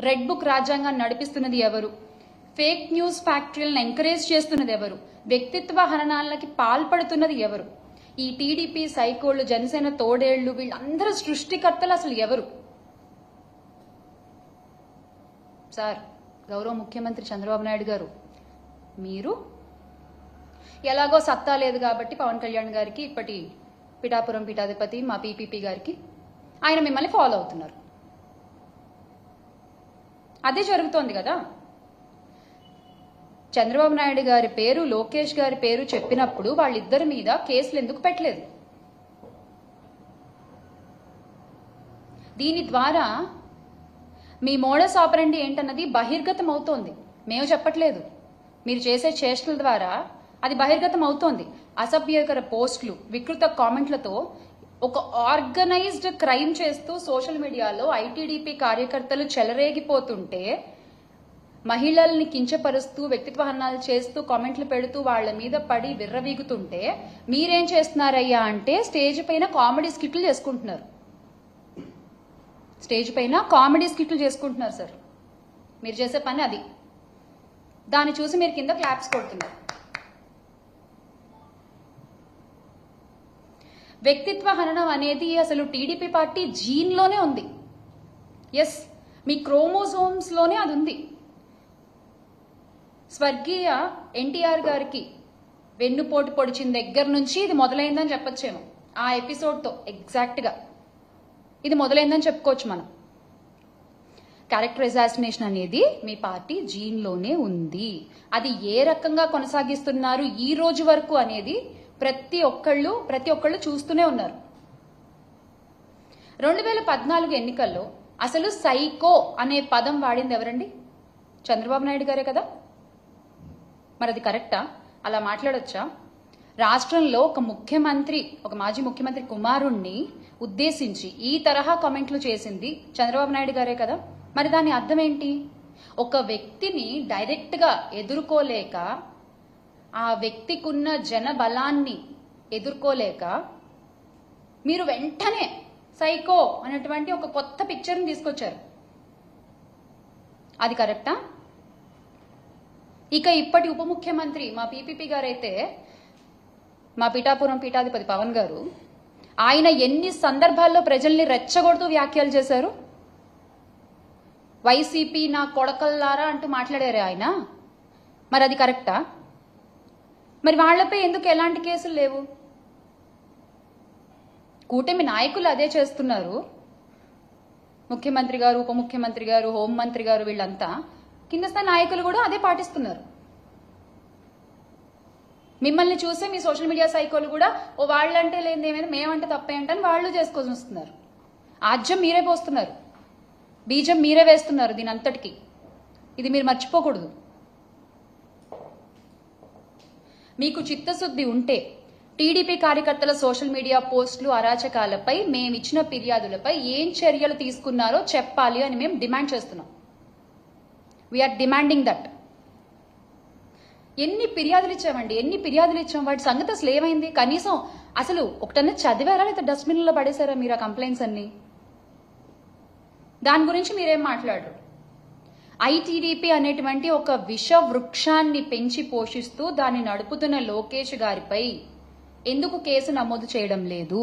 Red book రాజ్యాంగాన్ని నడిపిస్తున్నది ఎవరు? Fake news ఫ్యాక్టరీలను encourage చేస్తున్నది ఎవరు? వ్యక్తిత్వ హననాలకి పాల్పడుతున్నది ఎవరు? ఈ టీడీపీ సైకోళ్లు, జనసేన తోడేళ్లు, వీళ్ళందరూ సృష్టికర్తలు అసలు ఎవరు? సార్, గౌరవ ముఖ్యమంత్రి చంద్రబాబు నాయుడు గారు, మీరు ఎలాగో సత్తా లేదు కాబట్టి పవన్ కళ్యాణ్ గారికి, ఇప్పటి పిఠాపురం పీఠాధిపతి మా పీపీపీ గారికి, ఆయన మిమ్మల్ని ఫాలో అవుతున్నారు. అదే జరుగుతోంది కదా. చంద్రబాబు నాయుడు గారి పేరు, లోకేష్ గారి పేరు చెప్పినప్పుడు వాళ్ళిద్దరి మీద కేసులు ఎందుకు పెట్టలేదు? దీని ద్వారా మీ మోడస్ ఆపరండి ఏంటన్నది బహిర్గతం అవుతోంది. మేము చెప్పట్లేదు, మీరు చేసే చేష్టల ద్వారా అది బహిర్గతం అవుతోంది. అసభ్యకర పోస్టులు, వికృత కామెంట్లతో ఒక ఆర్గనైజ్డ్ క్రైమ్ చేస్తూ సోషల్ మీడియాలో ఐటీడీపీ కార్యకర్తలు చెలరేగిపోతుంటే, మహిళల్ని కించపరుస్తూ వ్యక్తిత్వ హననాలు చేస్తూ కామెంట్లు పెడుతూ వాళ్ళ మీద పడి విర్రవీగుతుంటే మీరేం చేస్తున్నారయ్యా అంటే స్టేజ్ పైన కామెడీ స్కిట్లు చేసుకుంటున్నారు. స్టేజ్ పైన కామెడీ స్కిట్లు చేసుకుంటున్నారు సార్. మీరు చేసే పని అది. దాన్ని చూసి మీరు కింద క్లాప్స్ కొడుతున్నారు. వ్యక్తిత్వ హననం అనేది అసలు టీడీపీ పార్టీ జీన్లోనే ఉంది. ఎస్, మీ క్రోమోజోమ్స్ లోనే అది ఉంది. స్వర్గీయ ఎన్టీఆర్ గారికి వెన్నుపోటు పొడిచిన దగ్గర నుంచి ఇది మొదలైందని చెప్పొచ్చేమో. ఆ ఎపిసోడ్తో ఎగ్జాక్ట్గా ఇది మొదలైందని చెప్పుకోవచ్చు మనం. క్యారెక్టర్ అసాసినేషన్ అనేది మీ పార్టీ జీన్లోనే ఉంది. అది ఏ రకంగా కొనసాగిస్తున్నారు ఈ రోజు వరకు అనేది ప్రతి ఒక్కళ్ళు చూస్తూనే ఉన్నారు. 2014 ఎన్నికల్లో అసలు సైకో అనే పదం వాడింది ఎవరండి? చంద్రబాబు నాయుడు గారే కదా. మరి అది కరెక్టా? అలా మాట్లాడొచ్చా? రాష్ట్రంలో ఒక మాజీ ముఖ్యమంత్రి కుమారుణ్ణి ఉద్దేశించి ఈ తరహా కామెంట్లు చేసింది చంద్రబాబు నాయుడు గారే కదా. మరి దాని అర్థం ఏంటి? ఒక వ్యక్తిని డైరెక్ట్ గా ఎదుర్కోలేక, ఆ వ్యక్తికున్న జన బలాన్ని ఎదుర్కోలేక మీరు వెంటనే సైకో అనేటువంటి ఒక కొత్త పిక్చర్ని తీసుకొచ్చారు. అది కరెక్టా? ఇక ఇప్పటి ఉప ముఖ్యమంత్రి మా పీపీపీ గారైతే, మా పిఠాపురం పీఠాధిపతి పవన్ గారు, ఆయన ఎన్ని సందర్భాల్లో ప్రజల్ని రెచ్చగొడుతూ వ్యాఖ్యలు చేశారు. వైసీపీ నా కొడకల్లారా అంటూ మాట్లాడారు ఆయన. మరి అది కరెక్టా? మరి వాళ్లపై ఎందుకు ఎలాంటి కేసులు లేవు? కూటమి నాయకులు అదే చేస్తున్నారు. ముఖ్యమంత్రి గారు, ఉప ముఖ్యమంత్రి గారు, హోంమంత్రి గారు, వీళ్ళంతా కింద స్థాయి నాయకులు కూడా అదే పాటిస్తున్నారు. మిమ్మల్ని చూసే మీ సోషల్ మీడియా సైకోలు కూడా ఓ వాళ్ళంటే లేనిది ఏమైనా మేమంటే తప్పేంటని వాళ్ళు చేసుకొని వస్తున్నారు. ఆజ్యం మీరే పోస్తున్నారు, బీజం మీరే వేస్తున్నారు దీని అంతటికి. ఇది మీరు మర్చిపోకూడదు. మీకు చిత్తశుద్ధి ఉంటే టీడీపీ కార్యకర్తల సోషల్ మీడియా పోస్టులు, అరాచకాలపై మేమిచ్చిన ఫిర్యాదులపై ఏం చర్యలు తీసుకున్నారో చెప్పాలి అని మేము డిమాండ్ చేస్తున్నాం. We are demanding that. ఎన్ని ఫిర్యాదులు ఇచ్చాం? వాటి సంగతి అసలు ఏమైంది? కనీసం అసలు ఒకటన్నా చదివారా లేదా డస్ట్బిన్లో పడేశారా మీరు ఆ కంప్లైంట్స్ అన్ని? దాని గురించి మీరేం మాట్లాడరు. ఐటీడీపీ అనేటువంటి ఒక విష వృక్షాన్ని పెంచి పోషిస్తూ దాన్ని నడుపుతున్న లోకేష్ గారిపై ఎందుకు కేసు నమోదు చేయడం లేదు?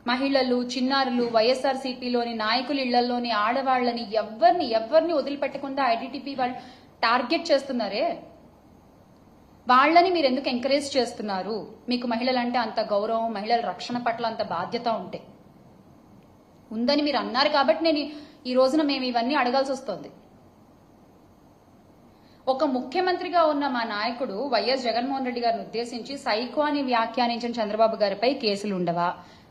మహిళలు, చిన్నారులు, వైఎస్ఆర్సీపీలోని నాయకుల ఇళ్లలోని ఆడవాళ్లని ఎవరిని వదిలిపెట్టకుండా ఐటీడీపీ వాళ్ళు టార్గెట్ చేస్తున్నారే, వాళ్ళని మీరు ఎందుకు ఎంకరేజ్ చేస్తున్నారు? మీకు మహిళలంటే అంత గౌరవం, మహిళల రక్షణ పట్ల అంత బాధ్యత ఉందని మీరు అన్నారు కాబట్టి నేను ఈ రోజున మేము ఇవన్నీ అడగాల్సి వస్తుంది. ఒక ముఖ్యమంత్రిగా ఉన్న మా నాయకుడు వైఎస్ జగన్మోహన్ రెడ్డి గారిని ఉద్దేశించి సైకో అని వ్యాఖ్యానించిన చంద్రబాబు గారిపై కేసులు ఉండవా?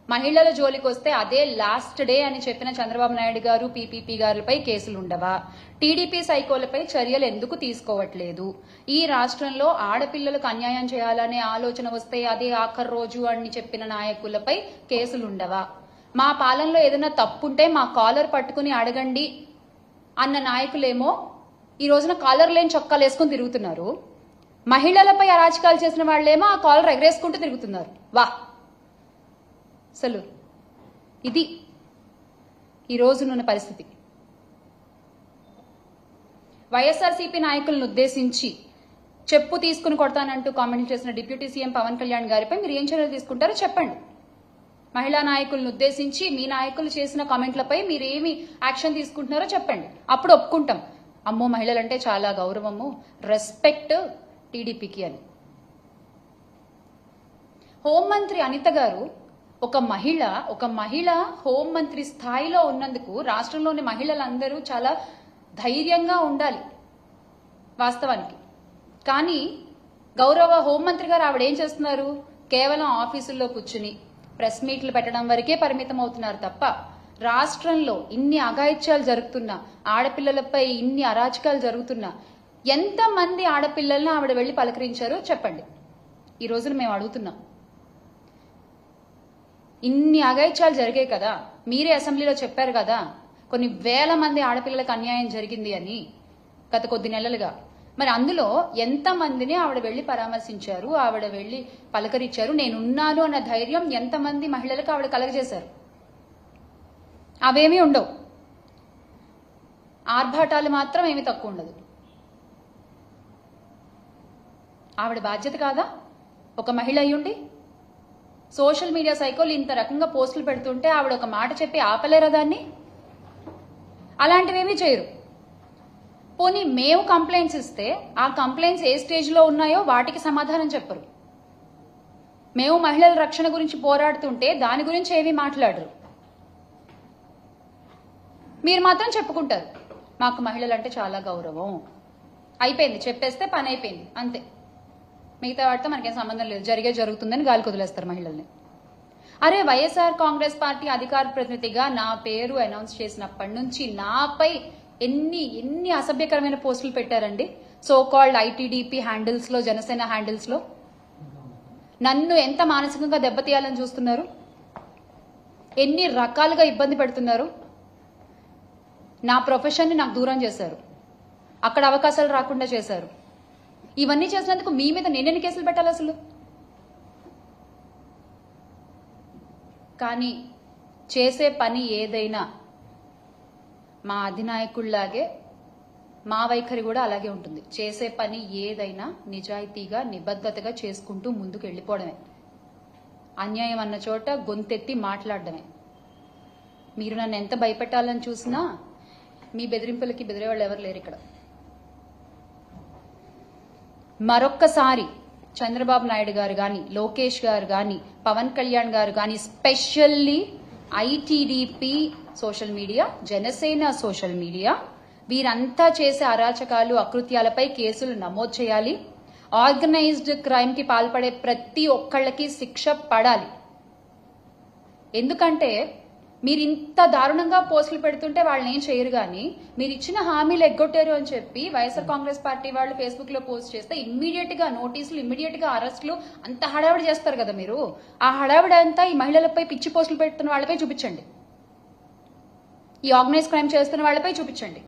మహిళల జోలికి వస్తే అదే లాస్ట్ డే అని చెప్పిన చంద్రబాబు నాయుడు గారు, పీపీపీ గారిపై కేసులు ఉండవా? టీడీపీ సైకోలపై చర్యలు ఎందుకు తీసుకోవట్లేదు? ఈ రాష్ట్రంలో ఆడపిల్లలకు అన్యాయం చేయాలనే ఆలోచన వస్తే అదే ఆఖరి రోజు అని చెప్పిన నాయకులపై కేసులు ఉండవా? మా పాలనలో ఏదైనా తప్పుంటే మా కాలర్ పట్టుకుని అడగండి అన్న నాయకులేమో ఈ రోజున కాలర్ లేని చొక్కాలు వేసుకుని తిరుగుతున్నారు. మహిళలపై అరాచకాలు చేసిన వాళ్ళేమో ఆ కాలర్ ఎగరేసుకుంటూ తిరుగుతున్నారు. వా, అసలు ఇది ఈ రోజునున్న పరిస్థితి. వైఎస్ఆర్సీపీ నాయకులను ఉద్దేశించి చెప్పు తీసుకుని కొడతానంటూ కామెంట్ చేసిన డిప్యూటీ సీఎం పవన్ కళ్యాణ్ గారిపై మీరు ఏం చర్యలు తీసుకుంటారో చెప్పండి. మహిళా నాయకులను ఉద్దేశించి మీ నాయకులు చేసిన కామెంట్లపై మీరు ఏమి యాక్షన్ తీసుకుంటున్నారో చెప్పండి. అప్పుడు ఒప్పుకుంటాం, అమ్మో మహిళలంటే చాలా గౌరవము, రెస్పెక్ట్ టీడీపీకి అని. హోంమంత్రి అనిత గారు ఒక మహిళ హోంమంత్రి స్థాయిలో ఉన్నందుకు రాష్ట్రంలోని మహిళలందరూ చాలా ధైర్యంగా ఉండాలి వాస్తవానికి. కానీ గౌరవ హోంమంత్రి గారు ఆవిడ ఏం చేస్తున్నారు? కేవలం ఆఫీసుల్లో కూర్చుని ప్రెస్ మీట్లు పెట్టడం వరకే పరిమితం అవుతున్నారు తప్ప రాష్ట్రంలో ఇన్ని అఘాయిత్యాలు జరుగుతున్నా, ఆడపిల్లలపై ఇన్ని అరాచకాలు జరుగుతున్నా ఎంతమంది ఆడపిల్లల్ని ఆవిడ వెళ్లి పలకరించారో చెప్పండి. ఈ రోజున మేము అడుగుతున్నాం. ఇన్ని అఘాయిత్యాలు జరిగాయి కదా, మీరే అసెంబ్లీలో చెప్పారు కదా కొన్ని వేల మంది ఆడపిల్లలకు అన్యాయం జరిగింది అని గత కొద్ది నెలలుగా. మరి అందులో ఎంతమందిని ఆవిడ వెళ్లి పరామర్శించారు, ఆవిడ వెళ్లి పలకరించారు, నేనున్నాను అన్న ధైర్యం ఎంతమంది మహిళలకు ఆవిడ కలగజేశారు? అవేమీ ఉండవు. ఆర్భాటాలు మాత్రం ఏమీ తక్కువ ఉండదు. ఆవిడ బాధ్యత కాదా ఒక మహిళ అయ్యుండి? సోషల్ మీడియా సైకోలు ఇంత రకంగా పోస్టులు పెడుతుంటే ఆవిడ ఒక మాట చెప్పి ఆపలేరా దాన్ని? అలాంటివేమీ చేయరు. పోనీ మేము కంప్లైంట్స్ ఇస్తే ఆ కంప్లైంట్స్ ఏ స్టేజ్లో ఉన్నాయో వాటికి సమాధానం చెప్పరు. మేము మహిళల రక్షణ గురించి పోరాడుతుంటే దాని గురించి ఏమీ మాట్లాడరు. మీరు మాత్రం చెప్పుకుంటారు మాకు మహిళలంటే చాలా గౌరవం, అయిపోయింది, చెప్పేస్తే పని అయిపోయింది అంతే, మిగతా వాటితో మనకేం సంబంధం లేదు, జరుగుతుందని గాలికి వదిలేస్తారు మహిళల్ని. అరే వైఎస్ఆర్ కాంగ్రెస్ పార్టీ అధికార ప్రతినిధిగా నా పేరు అనౌన్స్ చేసినప్పటి నుంచి నాపై ఎన్ని అసభ్యకరమైన పోస్టులు పెట్టారండి. సో కాల్డ్ ఐటీడీపీ హ్యాండిల్స్ లో, జనసేన హ్యాండిల్స్ లో నన్ను ఎంత మానసికంగా దెబ్బతీయాలని చూస్తున్నారు, ఎన్ని రకాలుగా ఇబ్బంది పెడుతున్నారు. నా ప్రొఫెషన్ ని నాకు దూరం చేశారు, అక్కడ అవకాశాలు రాకుండా చేశారు. ఇవన్నీ చేసినందుకు మీ మీద నేనెన్ని కేసులు పెట్టాలి అసలు? కానీ చేసే పని ఏదైనా మా అధినాయకుల్లాగే మా వైఖరి కూడా అలాగే ఉంటుంది. చేసే పని ఏదైనా నిజాయితీగా నిబద్ధతగా చేసుకుంటూ ముందుకు వెళ్ళిపోవడమే. అన్యాయం అన్న చోట గొంతెత్తి మాట్లాడడమే. మీరు నన్ను ఎంత భయపెట్టాలని చూసినా మీ బెదిరింపులకి బెదిరేవాళ్ళు ఎవరు లేరు ఇక్కడ. మరొక్కసారి చంద్రబాబు నాయుడు గారు గాని, లోకేష్ గారు గాని, పవన్ కళ్యాణ్ గారు గాని, specially ITDP social media, Janasena social media వీరంతా చేసే అరాచకాలు, అకృత్యాలపై కేసులు నమోదు చేయాలి. ఆర్గనైజ్డ్ క్రైమ్ కి పాల్పడే ప్రతి ఒక్కళ్ళకి శిక్ష పడాలి. ఎందుకంటే మీరు ఇంత దారుణంగా పోస్టులు పెడుతుంటే వాళ్ళని ఏం చేయరు, కానీ మీరు ఇచ్చిన హామీలు ఎగ్గొట్టారు అని చెప్పి వైఎస్ఆర్ కాంగ్రెస్ పార్టీ వాళ్ళు ఫేస్బుక్ లో పోస్ట్ చేస్తే ఇమ్మీడియట్ గా నోటీసులు, ఇమ్మీడియట్ గా అరెస్టులు, అంత హడావిడి చేస్తారు కదా మీరు. ఆ హడావిడి అంతా ఈ మహిళలపై పిచ్చి పోస్టులు పెడుతున్న వాళ్ళపై చూపించండి, ఈ ఆర్గనైజ్ క్రైమ్ చేస్తున్న వాళ్ళపై చూపించండి.